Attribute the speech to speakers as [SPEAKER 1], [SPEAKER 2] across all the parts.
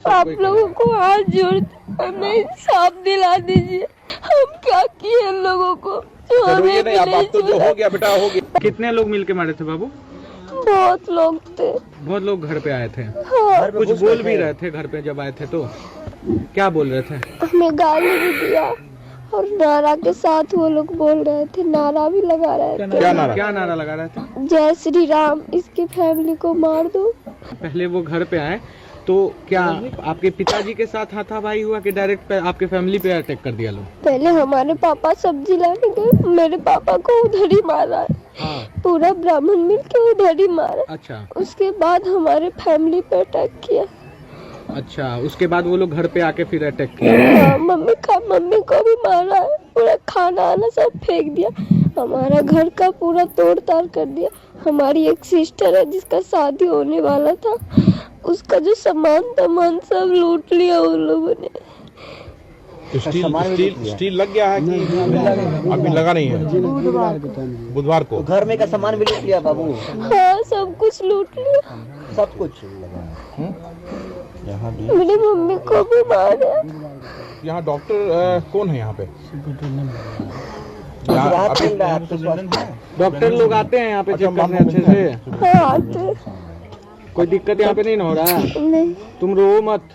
[SPEAKER 1] आप लोगों को हाथ जोड़ हमें इंसाफ दिला दीजिए। हम क्या किए इन लोगों को जो
[SPEAKER 2] चलो ये
[SPEAKER 1] हमें
[SPEAKER 2] नहीं, अब तो जो हो गया बेटा हो गया।
[SPEAKER 3] कितने लोग मिलके मारे थे बाबू?
[SPEAKER 1] बहुत लोग थे।
[SPEAKER 3] बहुत लोग घर पे आए थे।
[SPEAKER 1] हाँ,
[SPEAKER 3] कुछ बोल भी रहे थे घर पे जब आए थे तो? क्या बोल रहे थे?
[SPEAKER 1] हमें गाली भी दिया और नारा के साथ वो लोग बोल रहे थे, नारा भी लगा रहे थे।
[SPEAKER 3] क्या नारा लगा रहे थे?
[SPEAKER 1] जय श्री राम, इसकी फैमिली को मार दो।
[SPEAKER 3] पहले वो घर पे आए तो क्या आपके पिताजी के साथ हाथापाई हुआ कि डायरेक्ट आपके फैमिली पे अटैक कर दिया लोग?
[SPEAKER 1] पहले हमारे पापा सब्जी लाने गए, मेरे पापा को उधर ही मारा है।
[SPEAKER 3] हाँ।
[SPEAKER 1] पूरा ब्राह्मण मिल के उधर ही मारा।
[SPEAKER 3] अच्छा।
[SPEAKER 1] उसके बाद हमारे फैमिली पे अटैक किया।
[SPEAKER 3] अच्छा, उसके बाद वो लोग घर पे आके फिर अटैक किया?
[SPEAKER 1] हाँ, मम्मी को भी मारा है, पूरा खाना आना सब फेंक दिया, हमारा घर का पूरा तोड़ ताड़ कर दिया। हमारी एक सिस्टर है जिसका शादी होने वाला था, उसका जो सामान सब लूट लिया उन लोगों ने।
[SPEAKER 2] तो स्टील लग गया है कि अभी लगा नहीं है? बुधवार को
[SPEAKER 4] घर में का सामान भी लूट लिया बाबू।
[SPEAKER 1] हाँ, सब कुछ लूट लिया,
[SPEAKER 4] सब कुछ
[SPEAKER 1] मेरी मम्मी को भी मारा।
[SPEAKER 2] यहाँ डॉक्टर कौन है यहाँ पे?
[SPEAKER 4] राहत मिल रहा है आपको स्वास्थ्य?
[SPEAKER 3] डॉक्टर लोग आते हैं यहाँ पे चेक करने अच्छे से?
[SPEAKER 1] हाँ, आते।
[SPEAKER 3] कोई दिक्कत यहाँ पे नहीं ना हो रहा है?
[SPEAKER 1] नहीं,
[SPEAKER 3] तुम रो मत,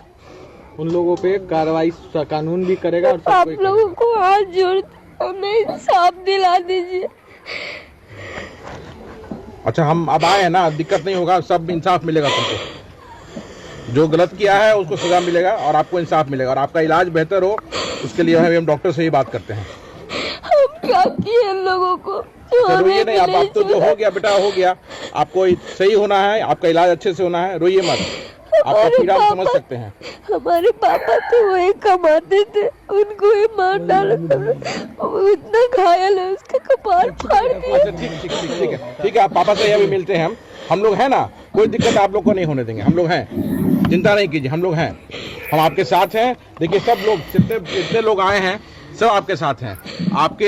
[SPEAKER 3] उन लोगों पे कार्रवाई कानून भी करेगा और सब
[SPEAKER 1] आप
[SPEAKER 3] कोई
[SPEAKER 1] लोगों को हाथ जोड़ हमें इंसाफ दिला दीजिए।
[SPEAKER 2] अच्छा, हम अब आए हैं ना, दिक्कत नहीं होगा, सब इंसाफ मिलेगा तुमको। जो गलत किया है उसको सजा मिलेगा और आपको इंसाफ मिलेगा और आपका इलाज बेहतर हो, उसके लिए हम डॉक्टर से ही बात करते हैं।
[SPEAKER 1] हम क्या किए इन लोगों को जो
[SPEAKER 2] चलो ये
[SPEAKER 1] हमें
[SPEAKER 2] नहीं, अब तो जो हो गया बेटा हो गया। आपको सही होना है, आपका इलाज अच्छे से होना है, रोइए मत, आपका पीड़ा हम समझ सकते हैं।
[SPEAKER 1] हमारे पापा तो वही कमाते थे, उनको ही मार डाला, वो इतना घायल है, उसका कपार फाड़ दिया।
[SPEAKER 2] अच्छा, ठीक है, आप पापा से अभी मिलते हैं। हम लोग हैं ना, कोई दिक्कत आप लोग को नहीं होने देंगे, हम लोग हैं, चिंता नहीं कीजिए, हम लोग हैं, हम आपके साथ हैं। देखिए सब लोग जितने लोग आए हैं सब आपके साथ हैं।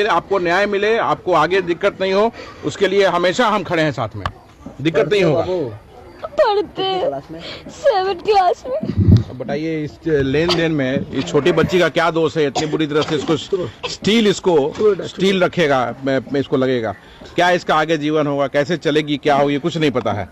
[SPEAKER 2] आपको न्याय मिले, आपको आगे दिक्कत नहीं हो, उसके लिए हमेशा हम खड़े हैं साथ में, दिक्कत नहीं होगा।
[SPEAKER 1] पढ़ते 7th क्लास में।
[SPEAKER 2] अब बताइए, इस लेन देन में इस छोटी बच्ची का क्या दोष है? इतनी बुरी तरह से इसको स्टील रखेगा, मैं इसको लगेगा क्या? इसका आगे जीवन होगा, कैसे चलेगी, क्या होगी, कुछ नहीं पता है।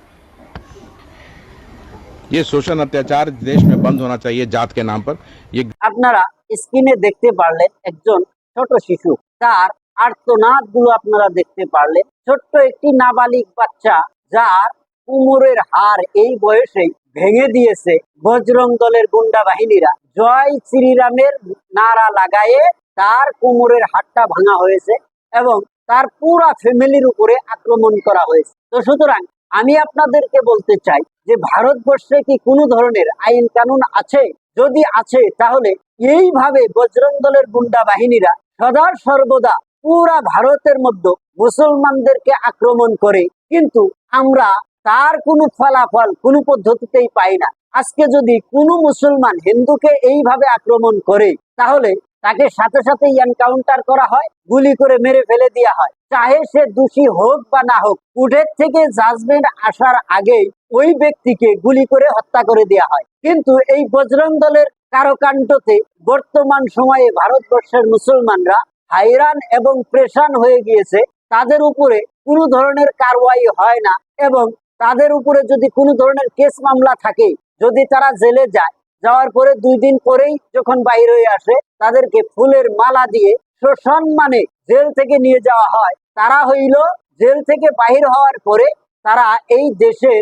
[SPEAKER 2] ये शोषण अत्याचार देश में बंद होना चाहिए जात के नाम पर। ये
[SPEAKER 5] আপনারা স্ক্রিনে দেখতে পারলেন একজন ছোট শিশু, তার আর্তনাদ গুলো আপনারা দেখতে পারলেন। ছোট্ট একটি নাবালিক বাচ্চা যার কোমরের হাড় এই বয়সেই ভেঙে দিয়েছে বজরং দলের গুন্ডা বাহিনীরা। জয় শ্রীরামের নারা লাগায়ে তার কোমরের হাড়টা ভাঙা হয়েছে এবং তার পুরা ফ্যামিলির উপরে আক্রমণ করা হয়েছে। তো সুতরাং আমি আপনাদেরকে বলতে চাই যে ভারতবর্ষে কি কোনো ধরনের আইন কানুন আছে? যদি আছে তাহলে এইভাবে বজরং দলের গুন্ডা বাহিনীরা সদা সর্বদা পুরা ভারতের মধ্যে মুসলমানদেরকে আক্রমণ করে, কিন্তু আমরা তার কোনো ফলাফল কোনো পদ্ধতিতেই পাই না। আজকে যদি কোনো মুসলমান হিন্দুকে এইভাবে আক্রমণ করে তাহলে তাকে সাথে সাথে এনকাউন্টার করা হয়, গুলি করে মেরে ফেলে দেওয়া হয়, চাহে সে দোষী হোক বা না হোক। কোর্টের থেকে জাজমেন্ট আসার আগে ওই ব্যক্তিকে গুলি করে হত্যা করে দেওয়া হয়। কিন্তু এই বজরং দলের কারকাণ্ডতে বর্তমান সময়ে ভারতবর্ষের মুসলমানরা হাইরান এবং প্রেশান হয়ে গিয়েছে। তাদের উপরে কোনো ধরনের কারওয়াই হয় না এবং তাদের উপরে যদি কোনো ধরনের কেস মামলা থাকে, যদি তারা জেলে যায়, যাওয়ার পরে 2 দিন পরেই যখন বাইরে হয়ে আসে তাদেরকে ফুলের মালা দিয়ে সসম্মানে জেল থেকে নিয়ে যাওয়া হয়। তারা হইল জেল থেকে বাহির হওয়ার পরে তারা এই দেশের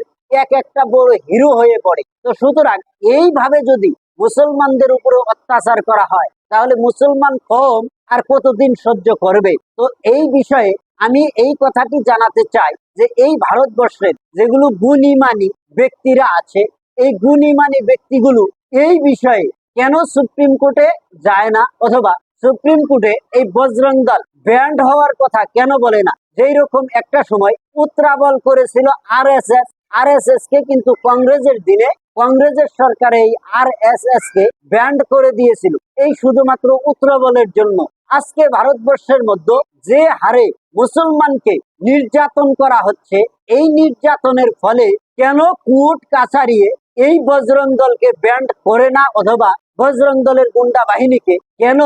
[SPEAKER 5] একটা বড় হিরো হয়ে পড়ে। তো সুতরাং এইভাবে যদি মুসলমানদের উপরে অত্যাচার করা হয় তাহলে মুসলমান কম আর কতদিন সহ্য করবে? তো এই বিষয়ে আমি এই কথাটি জানাতে চাই যে এই ভারতবর্ষের যেগুলো গুণীমানী ব্যক্তিরা আছে, এই গুণীমানী ব্যক্তিগুলো এই বিষয়ে কেন সুপ্রিম কোর্টে যায় না, অথবা সুপ্রিম কোর্টে এই বজরং দল ব্যান্ড হওয়ার কথা কেন বলে না? যেই রকম একটা সময় উত্রাবল করেছিল আরএসএস কে, কিন্তু কংগ্রেসের দিনে কংগ্রেসের সরকার এই আরএসএস কে ব্যান্ড করে দিয়েছিল এই শুধুমাত্র উত্রাবলের জন্য। আজকে ভারতবর্ষের মধ্যে যে হারে মুসলমানকে নির্যাতন করা হচ্ছে, এই নির্যাতনের ফলে কেন কোর্ট কাছারিয়ে এই বজরং দলকে ব্যান্ড করে না, অথবা বজরং দলের গুন্ডা বাহিনীকে কেন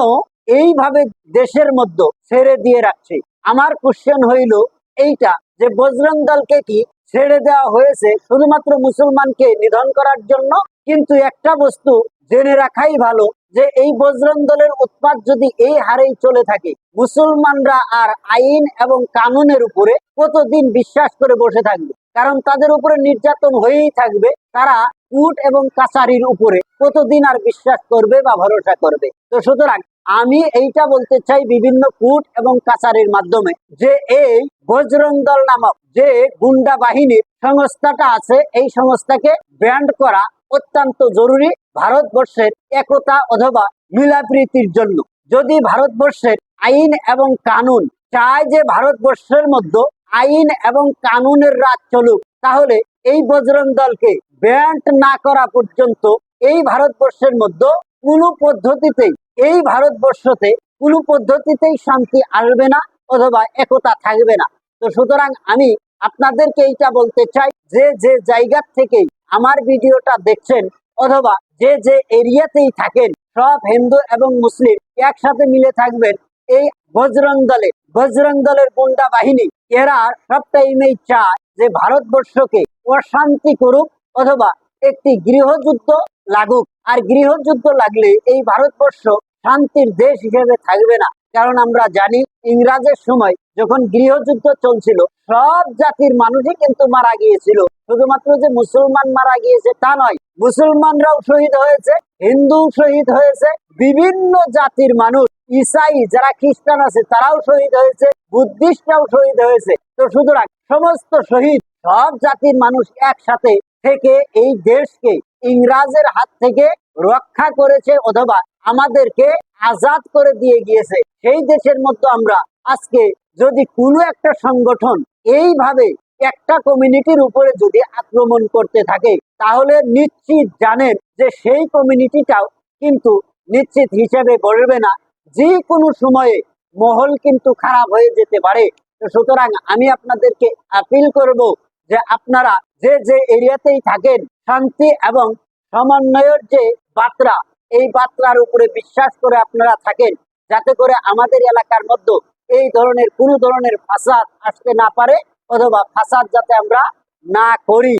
[SPEAKER 5] এইভাবে দেশের মধ্যে ছেড়ে দিয়ে রাখছে? আমার কোশ্চেন হইল এইটা, যে বজরং দলকে কি ছেড়ে দেওয়া হয়েছে শুধুমাত্র মুসলমানকে নিধন করার জন্য? কিন্তু একটা বস্তু জেনে রাখাই ভালো, যে এই বজরং দলের উৎপাত যদি এই হারেই চলে থাকে, মুসলমানরা আর আইন এবং কানুনের উপরে কতদিন বিশ্বাস করে বসে থাকবে? কারণ তাদের উপরে নির্যাতন হয়েই থাকবে। তারা কোর্ট এবং কাছারির উপরে কতদিন আর বিশ্বাস করবে বা ভরসা করবে? তো সুতরাং আমি এইটা বলতে চাই বিভিন্ন কোর্ট এবং কাছারির মাধ্যমে, যে এই বজরং দল নামক যে গুন্ডা বাহিনীর সংস্থাটা আছে, এই সংস্থাকে ব্যান্ড করা অত্যন্ত জরুরি ভারতবর্ষের একতা অথবা মিলাপ্রীতির জন্য। যদি ভারতবর্ষের আইন এবং কানুন চায় যে ভারতবর্ষের মধ্যে আইন এবং কানুনের রাজ চলুক, তাহলে এই বজরং দলকে ব্যান্ড না করা পর্যন্ত এই ভারতবর্ষের মধ্যে কোনো পদ্ধতিতেই কোনো পদ্ধতিতেই শান্তি আসবে না অথবা একতা থাকবে না। তো সুতরাং আমি আপনাদেরকে এইটা বলতে চাই, যে যে জায়গা থেকেই আমার ভিডিওটা দেখছেন অথবা যে যে এরিয়াতেই থাকেন, সব হিন্দু এবং মুসলিম একসাথে মিলে থাকবেন। এই বজরং দলের গুন্ডা বাহিনী এরা সব টাইমেই চায় যে ভারতবর্ষকে অশান্তি করুক অথবা একটি গৃহযুদ্ধ লাগুক। আর গৃহযুদ্ধ লাগলে এই ভারতবর্ষ শান্তির দেশ হিসেবে থাকবে না। কারণ আমরা জানি ইংরেজের সময় যখন গৃহযুদ্ধ চলছিল, সব জাতির মানুষই কিন্তু মারা গিয়েছিল। শুধুমাত্র যে মুসলমান মারা গিয়েছে তা নয়, মুসলমানরাও শহীদ হয়েছে, হিন্দু শহীদ হয়েছে, বিভিন্ন জাতির মানুষ, ইসাই যারা খ্রিস্টান আছে তারাও শহীদ হয়েছে, বুদ্ধিস্টরাও শহীদ হয়েছে। তো সুতরাং সমস্ত শহীদ সব জাতির মানুষ একসাথে থেকে এই দেশকে ইংরেজের হাত থেকে রক্ষা করেছে অথবা আমাদেরকে আজাদ করে দিয়ে গিয়েছে। সেই দেশের মধ্যে আমরা আজকে যদি কোনো একটা সংগঠন এইভাবে একটা কমিউনিটির উপরে যদি আক্রমণ করতে থাকে, তাহলে নিশ্চিত জানেন যে সেই কমিউনিটিটাও কিন্তু নিশ্চিত হিসেবে গড়বে না, যে কোনো সময়ে মহল কিন্তু খারাপ হয়ে যেতে পারে। তো সুতরাং আমি আপনাদেরকে আপিল করব যে আপনারা যে যে এরিয়াতেই থাকেন, শান্তি এবং সমন্বয়ের যে বার্তা, এই বার্তার উপরে বিশ্বাস করে আপনারা থাকেন, যাতে করে আমাদের এলাকার মধ্যে এই ধরনের কোনো ধরনের ফাসাদ আসতে না পারে অথবা ফাসাদ যাতে আমরা না করি।